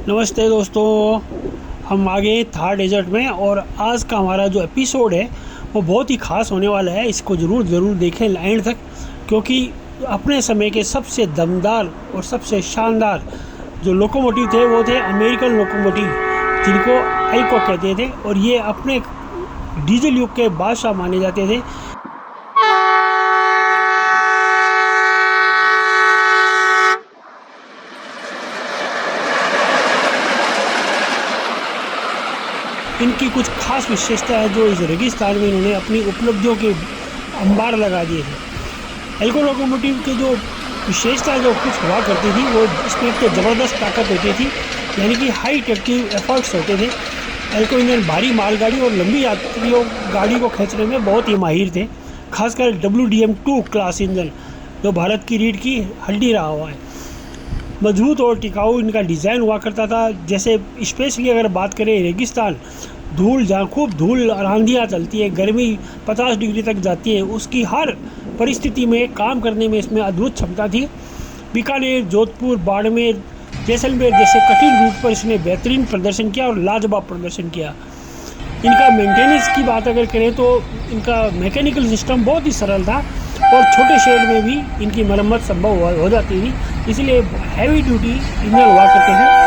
नमस्ते दोस्तों, हम आ गए थार डेजर्ट में और आज का हमारा जो एपिसोड है वो बहुत ही ख़ास होने वाला है। इसको ज़रूर देखें एंड तक, क्योंकि अपने समय के सबसे दमदार और सबसे शानदार जो लोकोमोटिव थे वो थे अमेरिकन लोकोमोटिव, जिनको एल्को कहते थे। और ये अपने डीजल युग के बादशाह माने जाते थे। इनकी कुछ खास विशेषता है जो इस रेगिस्तान में इन्होंने अपनी उपलब्धियों के अंबार लगा दिए थे। एल्को लोकोमोटिव के जो विशेषता जो कुछ हुआ करती थी वो इसमें एक तो ज़बरदस्त ताकत होती थी, यानी कि हाई टेक्टिव एफर्ट्स होते थे। एल्को इंजन भारी मालगाड़ी और लंबी यात्रियों गाड़ी को खींचने में बहुत ही माहिर थे, खासकर WDM2 क्लास इंजन जो भारत की रीढ़ की हड्डी रहा हुआ है। मजबूत और टिकाऊ इनका डिज़ाइन हुआ करता था। जैसे स्पेशली अगर बात करें रेगिस्तान, धूल जहाँ खूब धूल आंधियाँ चलती है, गर्मी 50 डिग्री तक जाती है, उसकी हर परिस्थिति में काम करने में इसमें अद्भुत क्षमता थी। बीकानेर, जोधपुर, बाड़मेर, जैसलमेर जैसे कठिन रूट पर इसने बेहतरीन प्रदर्शन किया और लाजवाब प्रदर्शन किया। इनका मेंटेनेंस की बात अगर करें तो इनका मैकेनिकल सिस्टम बहुत ही सरल था और छोटे शेड में भी इनकी मरम्मत संभव हो जाती थी, इसलिए हैवी ड्यूटी इंजन हुआ करते हैं।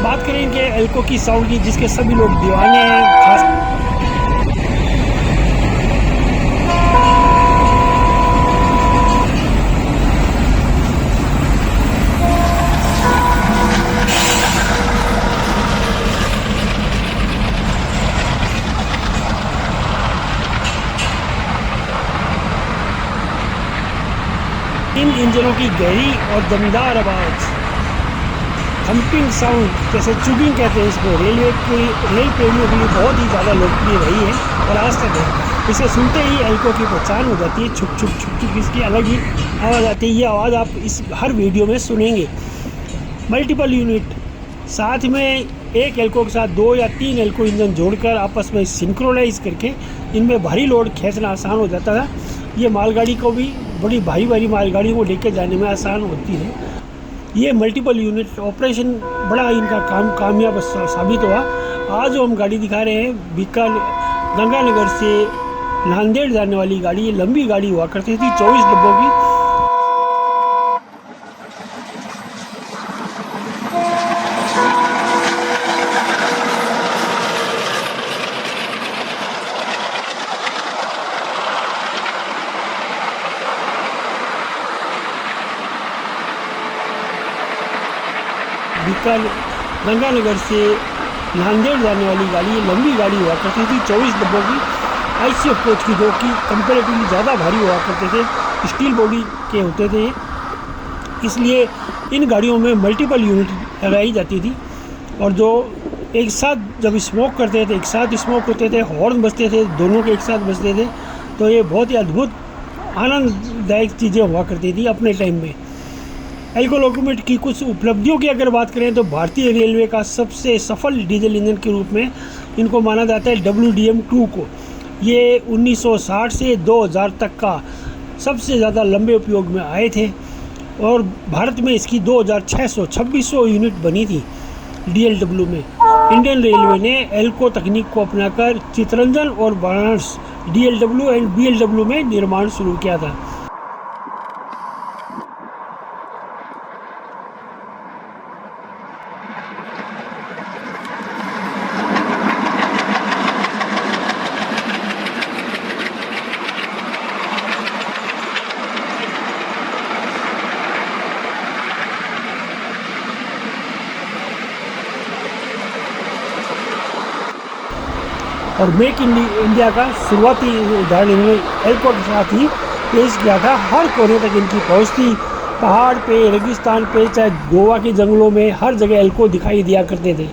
बात करें इनके एल्को की साउंड की, जिसके सभी लोग दीवाने हैं। खास इन इंजनों की गहरी और दमदार आवाज़, थम्पिंग साउंड, जैसे चुगिंग कहते हैं इसको, रेल प्रेमियों के लिए बहुत ही ज़्यादा लोकप्रिय रही है और आज तक है। इसे सुनते ही एल्को की पहचान हो जाती है। छुक छुक छुक छुक इसकी अलग ही आवाज़ आती है। ये आवाज़ आप इस हर वीडियो में सुनेंगे। मल्टीपल यूनिट, साथ में एक एल्को के साथ 2 या 3 एल्को इंजन जोड़कर आपस में सिंक्रोनाइज करके इनमें भारी लोड खींचना आसान हो जाता था। ये मालगाड़ी को भी, बड़ी भारी मालगाड़ी को लेकर जाने में आसान होती है। ये मल्टीपल यूनिट ऑपरेशन बड़ा इनका कामयाब साबित हुआ। आज जो हम गाड़ी दिखा रहे हैं, गंगानगर से नांदेड़ जाने वाली गाड़ी, ये लंबी गाड़ी हुआ करती थी, 24 डब्बों की। गंगानगर से नांदेड़ जाने वाली गाड़ी, ये लंबी गाड़ी हुआ करती थी, 24 डब्बों की ICF कोच की, जो कि कंपेरेटिवली ज़्यादा भारी हुआ करते थे, स्टील बॉडी के होते थे। इसलिए इन गाड़ियों में मल्टीपल यूनिट लगाई जाती थी और जो एक साथ जब स्मोक करते थे, एक साथ स्मोक होते थे, हॉर्न बजते थे, दोनों के एक साथ बजते थे, तो ये बहुत ही अद्भुत आनंददायक चीज़ें हुआ करती थी अपने टाइम में। एल्को लोकोमोटिव की कुछ उपलब्धियों की अगर बात करें तो भारतीय रेलवे का सबसे सफल डीजल इंजन के रूप में इनको माना जाता है WDM2 को। ये 1960 से 2000 तक का सबसे ज़्यादा लंबे उपयोग में आए थे और भारत में इसकी 2600 यूनिट बनी थी DLW में। इंडियन रेलवे ने एल्को तकनीक को अपनाकर चितरंजन और वाराणसी DLW एंड BLW में निर्माण शुरू किया था। और मेक इन इंडिया का शुरुआती उदाहरण इन्होंने एल्को के साथ ही पेश किया था। हर कोने तक इनकी पहुँच थी, पहाड़ पे, रेगिस्तान पे, चाहे गोवा के जंगलों में, हर जगह एल्को दिखाई दिया करते थे।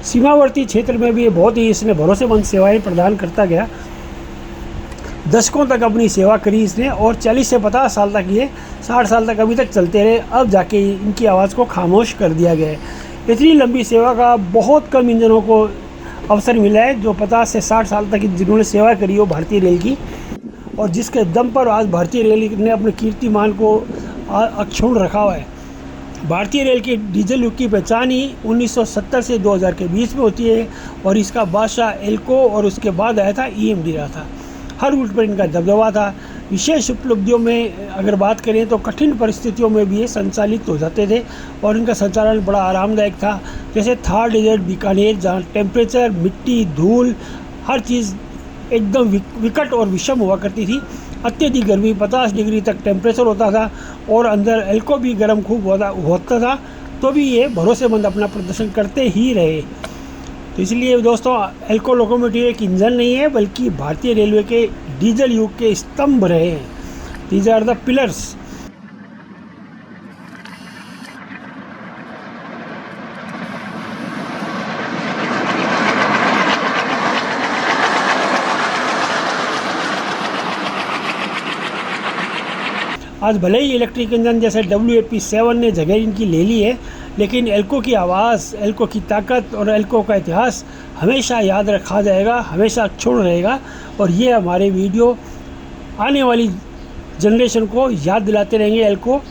सीमावर्ती क्षेत्र में भी ये बहुत ही इसने भरोसेमंद सेवाएं प्रदान करता गया। दशकों तक अपनी सेवा करी इसने और 40 से 50 साल तक, ये 60 साल तक अभी तक चलते रहे। अब जाके इनकी आवाज़ को खामोश कर दिया गया है। इतनी लंबी सेवा का बहुत कम इंजनों को अवसर मिला है जो 50 से 60 साल तक जिन्होंने सेवा करी हो भारतीय रेल की, और जिसके दम पर आज भारतीय रेल ने अपने कीर्तिमान को अक्षुण्ण रखा हुआ है। भारतीय रेल के डीजल युग की पहचान ही 1970 से 2000 के बीच में होती है और इसका बादशाह एल्को और उसके बाद आया था ईएमडी रहा था। हर रूट पर इनका दबदबा था। विशेष उपलब्धियों में अगर बात करें तो कठिन परिस्थितियों में भी ये संचालित हो जाते थे और इनका संचालन बड़ा आरामदायक था। जैसे थार डेजर्ट बीकानेर, जहाँ टेम्परेचर, मिट्टी, धूल, हर चीज़ एकदम विकट और विषम हुआ करती थी। अत्यधिक गर्मी, 50 डिग्री तक टेम्परेचर होता था और अंदर एल्को भी गर्म खूब होता था, तो भी ये भरोसेमंद अपना प्रदर्शन करते ही रहे। तो इसलिए दोस्तों, एल्को लोकोमोटिव एक इंजन नहीं है बल्कि भारतीय रेलवे के डीजल युग के स्तंभ रहे हैं। These are the pillars. आज भले ही इलेक्ट्रिक इंजन जैसे WAP-7 ने जगह इनकी ले ली है, लेकिन एल्को की आवाज़, एल्को की ताकत और एल्को का इतिहास हमेशा याद रखा जाएगा, हमेशा अक्षुण्ण रहेगा। और ये हमारे वीडियो आने वाली जनरेशन को याद दिलाते रहेंगे एल्को